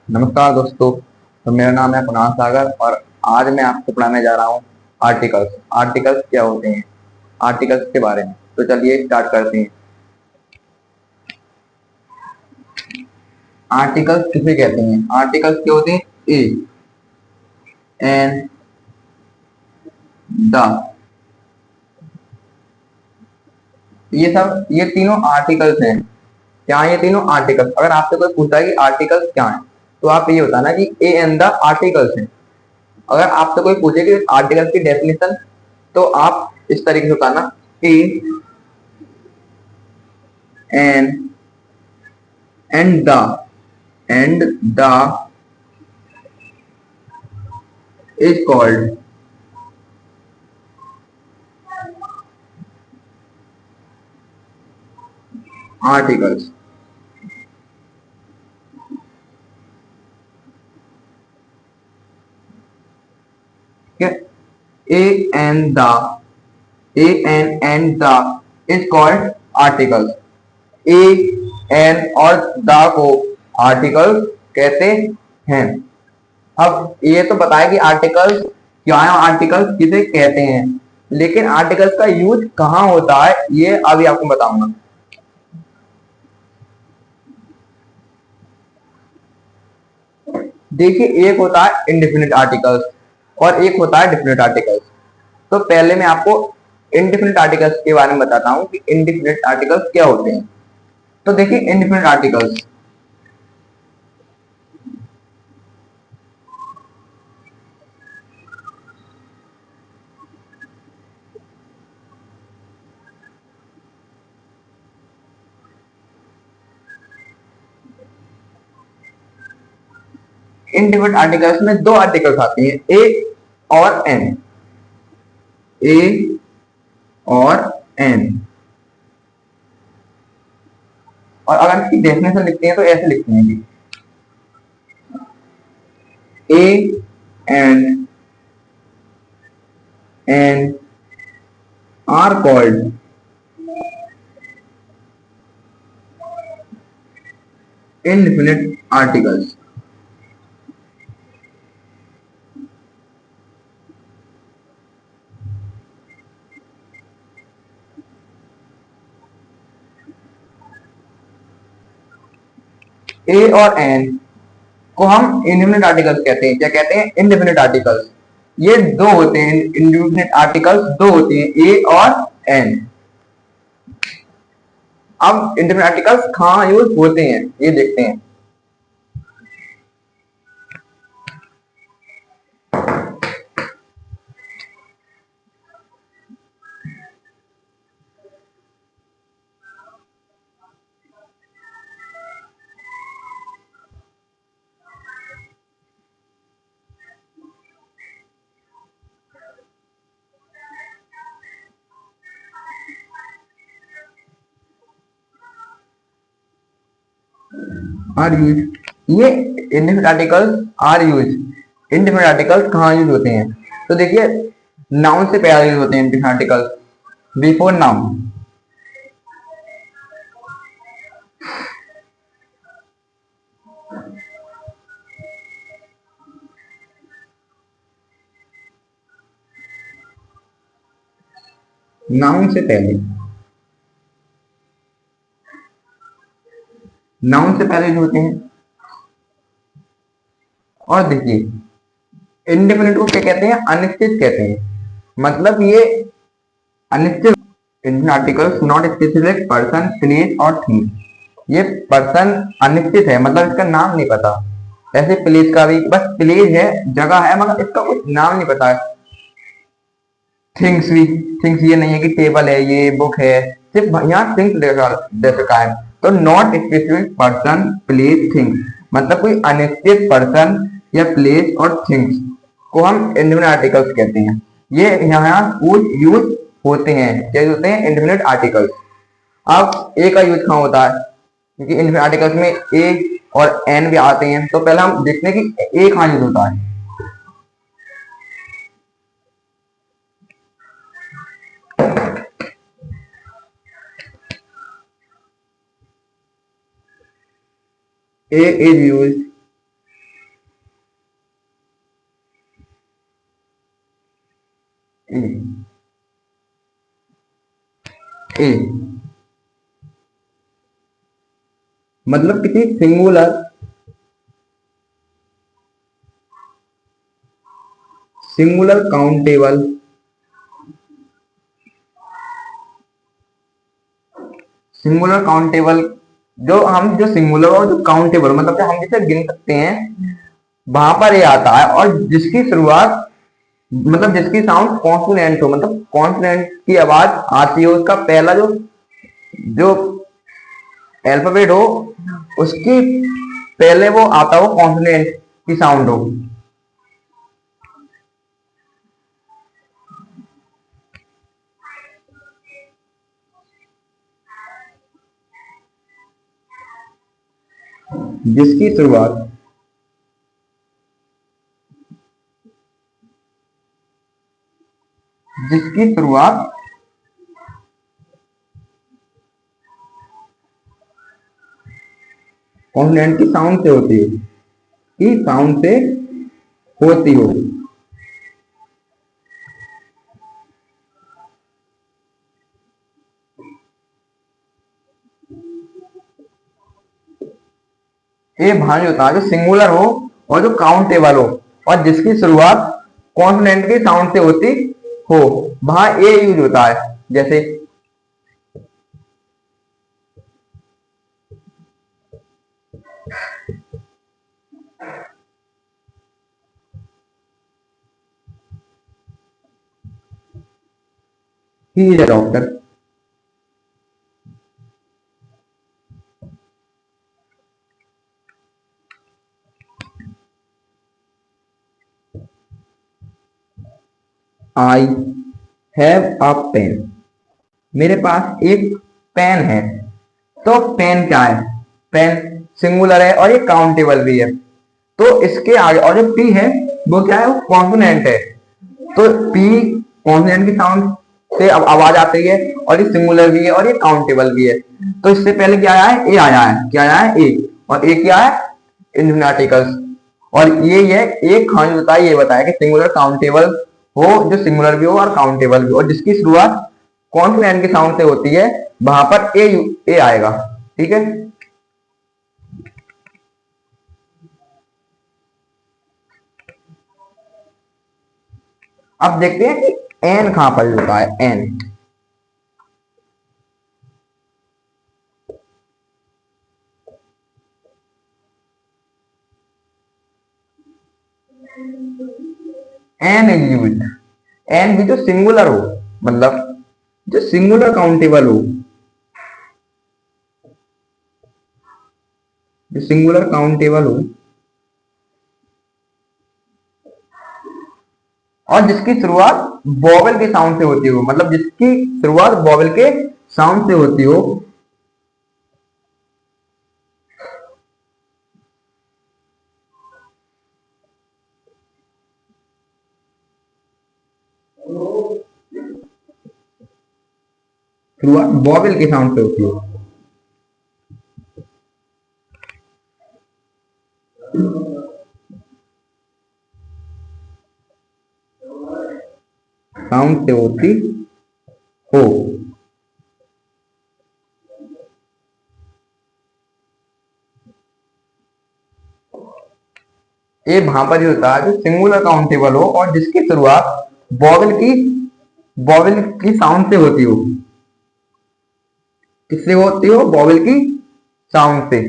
नमस्कार दोस्तों। तो मेरा नाम है कुणाल सागर और आज मैं आपको पढ़ाने जा रहा हूँ आर्टिकल्स। आर्टिकल्स क्या होते हैं, आर्टिकल्स के बारे में। तो चलिए स्टार्ट करते हैं। आर्टिकल्स किसे कहते हैं? आर्टिकल्स क्या होते हैं? ए, एन, द, ये तीनों आर्टिकल्स हैं। क्या है ये तीनों आर्टिकल्स? अगर आपसे कोई पूछता है कि आर्टिकल्स क्या है, तो आप ये बताना कि ए एन द आर्टिकल्स हैं। अगर आपसे कोई पूछे कि आर्टिकल्स की डेफिनेशन, तो आप इस तरीके से बताना, A N and the is called articles. Okay? A and the is called articles. A an और द को आर्टिकल कहते हैं। अब ये तो बताया कि आर्टिकल्स क्या है, आर्टिकल्स किसे कहते हैं, लेकिन आर्टिकल्स का यूज कहाँ होता है ये अभी आपको बताऊंगा। देखिए, एक होता है इंडेफिनिट आर्टिकल्स और एक होता है डिफिनिट आर्टिकल्स। तो पहले मैं आपको इंडेफिनिट आर्टिकल्स के बारे में बताता हूँ कि इंडेफिनिट आर्टिकल्स क्या होते हैं। तो देखिए, इंडेफिनिट आर्टिकल्स में दो आर्टिकल्स आती हैं, ए और एन। ए और एन। और अगर इसकी डेफिनेशन लिखते हैं तो ऐसे लिखते हैं कि a and an are called indefinite articles. A और एन को हम इंडेफिनिट आर्टिकल्स कहते हैं। क्या कहते हैं? Indefinite articles. ये दो होते हैं, इंडेफिनिट आर्टिकल्स दो होते हैं, ए और एन। अब इंडेफिनिट आर्टिकल्स कहाँ यूज होते हैं ये देखते हैं। आर यूज, ये indefinite articles are use. Indefinite articles कहाँ यूज होते हैं? तो देखिए, नाउन से पहले यूज होते हैं indefinite articles, before noun. Noun से पहले, नाउन से पहले यूज होते हैं। और देखिए, इंडेफिनिट को क्या कहते हैं? अनिश्चित कहते हैं। मतलब ये अनिश्चित। Indefinite articles not specific person, place और थिंग। ये पर्सन अनिश्चित है, मतलब इसका नाम नहीं पता। ऐसे प्लेस का भी बस प्लेस है, जगह है, मगर इसका कुछ नाम नहीं पता है। थिंग्स भी, थिंग्स ये नहीं है कि टेबल है, ये बुक है, सिर्फ यहाँ थिंग्स दे रखा है। तो not specific person, place, things, मतलब कोई अनिश्चित पर्सन या प्लेस और थिंग्स को हम इंडेफिनिट आर्टिकल्स कहते हैं। ये यहाँ यूज होते हैं। क्या होते हैं? Indefinite articles. अब ए का यूज कहाँ होता है? क्योंकि इंडेफिनिट आर्टिकल्स में ए और एन भी आते हैं। तो पहले हम देखते हैं कि ए कहाँ यूज होता है। A is used ए, मतलब किसी सिंगुलर काउंटेबल, सिंगुलर काउंटेबल, जो सिंगुलर और जो काउंटेबल मतलब हम जिसे गिन सकते हैं, वहां पर ये आता है। और जिसकी शुरुआत मतलब जिसकी साउंड कॉन्सोनेंट हो, मतलब कॉन्सोनेंट की आवाज आती हो, उसका पहला जो जो अल्फाबेट हो, उसकी पहले वो आता हो कॉन्सोनेंट की साउंड हो। जिसकी शुरुआत जिसकी शुरुआत कॉन्सोनेंट की साउंड से होती हो, की साउंड से होती हो। ये भांज होता है जो सिंगुलर हो और जो काउंटेबल हो, और जिसकी शुरुआत कॉन्सोनेंट की साउंड से होती हो, वहां ए यूज होता है। जैसे he is a doctor, I have a pen, मेरे पास एक पेन है। तो पेन क्या है? पेन सिंगुलर है और ये काउंटेबल भी है। तो इसके आगे और जो पी है वो क्या है? वो कॉन्सोनेंट है। तो पी कॉन्सोनेंट की साउंड से अब आवाज आती है, और ये सिंगुलर भी है और ये काउंटेबल भी है। तो इससे पहले क्या आया है? ए आया है। क्या आया है? ए। और ए क्या है? Indian articles. और ये एक खान बताया, ये बताया कि सिंगुलर काउंटेबल हो, जो सिंगुलर भी हो और काउंटेबल भी हो, और जिसकी शुरुआत कॉन्सोनेंट की साउंड से होती है, वहां पर ए आएगा। ठीक है। अब देखते हैं कि एन कहां पर होता है। An, an is used. An भी जो सिंगुलर हो, मतलब जो सिंगुलर काउंटेबल हो, जो सिंगुलर काउंटेबल हो, और जिसकी शुरुआत वोवेल के साउंड से होती हो, मतलब जिसकी शुरुआत वोवेल के साउंड से होती हो। शुरुआत वोवेल के साउंड से होती हो। साउंड से होती हो। ये वहां पर ही होता है जो सिंगुलर काउंटेबल हो और जिसकी शुरुआत वोवेल की साउंड से होती हो। किससे होती हो? वोवेल की साउंड से।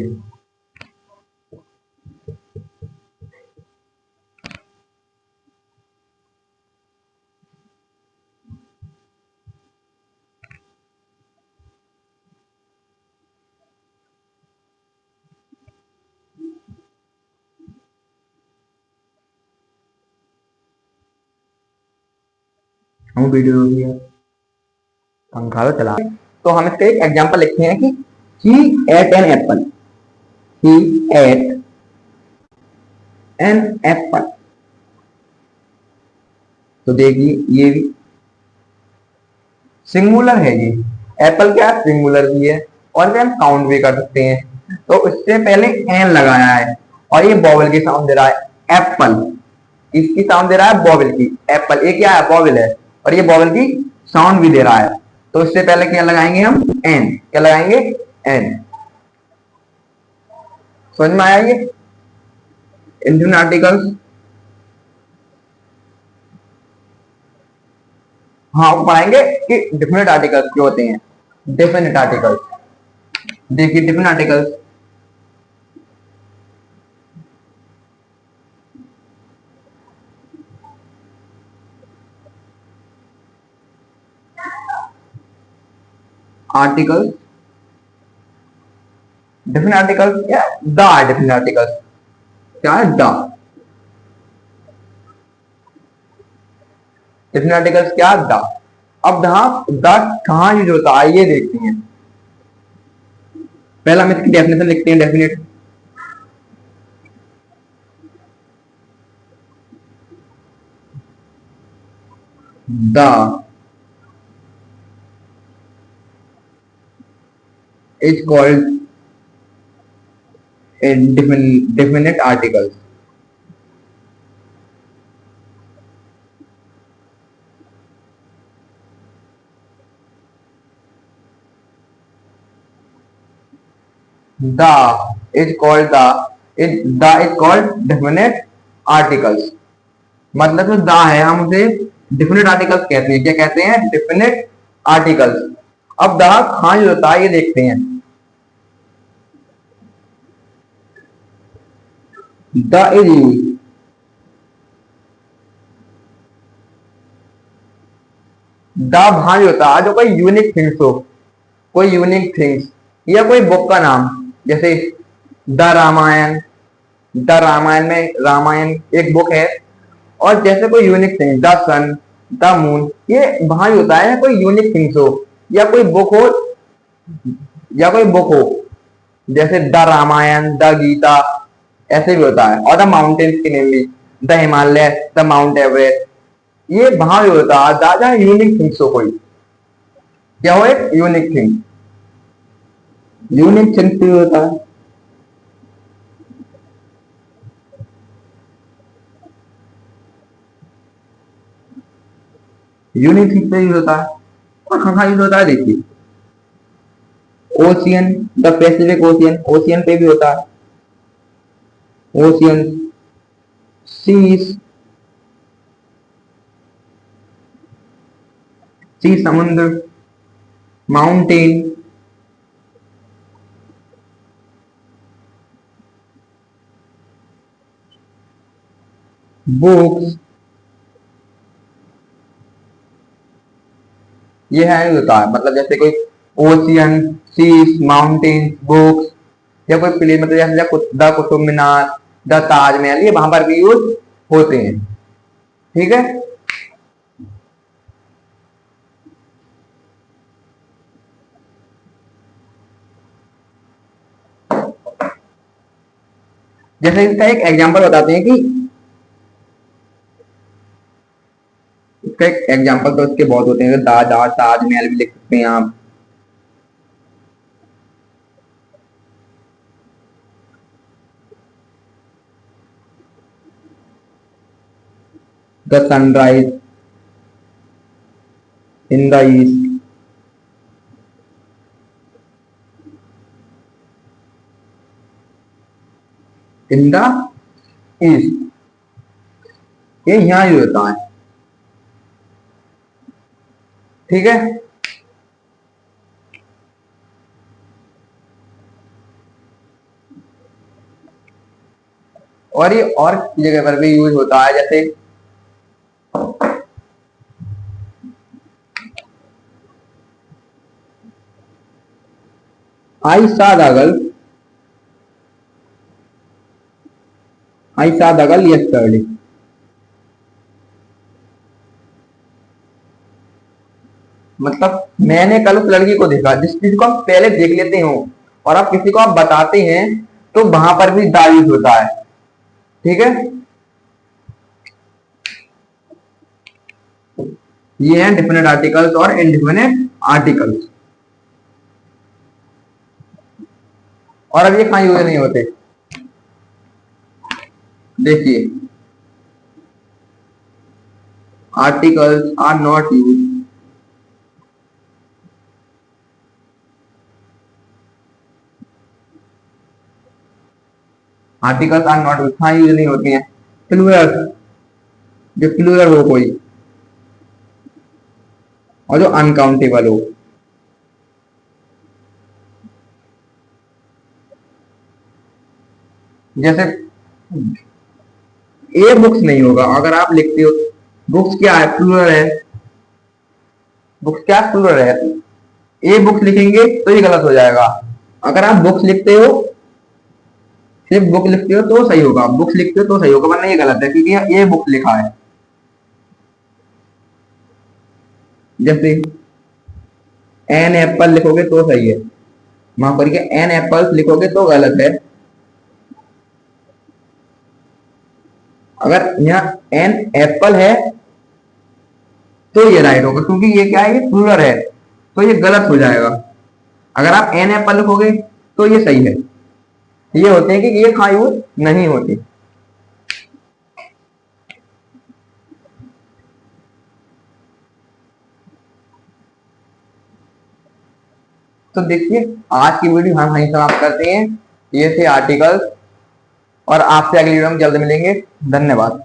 हम वीडियो भी है, पंखा तो चला। तो हम इसका एक एग्जांपल लिखते हैं कि he ate an apple, he ate an apple। तो देखिए ये भी सिंगुलर है। ये एप्पल क्या है? सिंगुलर भी है और इसे हम काउंट भी कर सकते हैं। तो इससे पहले एन लगाया है और ये वोवेल की साउंड दे रहा है एप्पल। इसकी साउंड दे रहा है वोवेल की, एप्पल। ये क्या है? वोवेल है और ये वोवेल की साउंड भी दे रहा है। तो इससे पहले क्या लगाएंगे हम, एन, क्या लगाएंगे, एन। समझ में आया ये इंडिफिनिट आर्टिकल्स? हाँ पढ़ाएंगे कि डिफिनिट आर्टिकल्स क्या होते हैं। डेफिनेट आर्टिकल्स, देखिए definite articles, articles, definite articles क्या, द डिफिनिट आर्टिकल्स क्या है, द डिफिनिट आर्टिकल्स क्या, द। अब द कहाँ यूज होता है ये देखते हैं। पहला हम इसकी डेफिनेशन लिखते हैं, definite. The is called a definite articles। The is called the is called definite articles। मतलब जो द है हम उसे डिफिनिट आर्टिकल्स कहते हैं। क्या कहते हैं, डिफिनिट आर्टिकल्स। अब द कहाँ यूज होता है ये देखते हैं। द इज यूज, द वहां यूज होता है जो कोई यूनिक थिंग्स हो, कोई यूनिक थिंग्स, या कोई बुक का नाम, जैसे द रामायण। द रामायण में, रामायण एक बुक है, और जैसे कोई unique thing, the sun, the moon, ये वहां ही होता है कोई यूनिक थिंग्स हो, या कोई बुक हो, या कोई बुक हो, जैसे द रामायण, द गीता, ऐसे भी होता है। और द माउंटेन्स की नेम भी, the Himalaya, the mount Everest, ये वहां भी होता है जहां यूनिक थिंग्स हो कोई। क्या हो, एक यूनिक थिंग, यूनिक थिंग्स भी होता है। यूनिक थिंग्स पे यूज होता है। और कहाँ यूज होता है देखिए, ocean, the Pacific ocean, ocean पे भी होता है। ओशियन, सीज, सी समुद्र, माउंटेन, बुक्स, ये है होता है। मतलब जैसे कोई ओशियन, सीज, माउंटेन, बुक्स, या कोई प्लेस, मतलब जैसे द कुतुब मीनार, द ताजमहल, ये वहां पर भी यूज होते हैं। ठीक है, जैसे इसका एक एग्जांपल बताते हैं कि, इसका एक एग्जांपल तो इसके बहुत होते हैं, ताजमहल भी लिख सकते हैं आप। The sunrise in the east, in the east, ये यहाँ यूज होता है। ठीक है, और ये और जगह पर भी यूज होता है, जैसे आई सा द गर्ल, आई सा द गर्ल यस्टरडे। मतलब मैंने कल उस लड़की को देखा, जिस चीज को हम पहले देख लेते हो और आप किसी को आप बताते हैं, तो वहां पर भी द यूज होता है। ठीक है, ये हैं डिफिनिट आर्टिकल्स और इनडिफिनिट आर्टिकल्स। और अब ये कहां यूज नहीं होते, देखिए, articles are not use articles are not हाँ यूज नहीं होती हैं। प्लूरल, जो प्लूरल हो कोई, और जो अनकाउंटेबल हो। जैसे ए बुक्स नहीं होगा, अगर आप लिखते हो बुक्स क्या है, प्लूरल है, बुक्स क्या प्लूरल है, ए बुक्स लिखेंगे तो ये गलत हो जाएगा। अगर आप बुक्स लिखते हो, सिर्फ बुक लिखते हो तो सही होगा, बुक्स लिखते हो तो सही होगा, वरना ये गलत है क्योंकि ये बुक लिखा है। जैसे एन एप्पल लिखोगे तो सही है, माफ करिए एन एप्पल्स लिखोगे तो गलत है। अगर यहाँ एन एप्पल है तो ये राइट होगा, क्योंकि ये क्या है, ये प्लूरल है, तो ये गलत हो जाएगा। अगर आप एन एप्पल लिखोगे तो ये सही है। ये होते हैं कि ये कहाँ यूज नहीं होती। तो देखिए आज की वीडियो हम वहीं समाप्त करते हैं। ये थे आर्टिकल्स, और आपसे अगली वीडियो में जल्द मिलेंगे। धन्यवाद।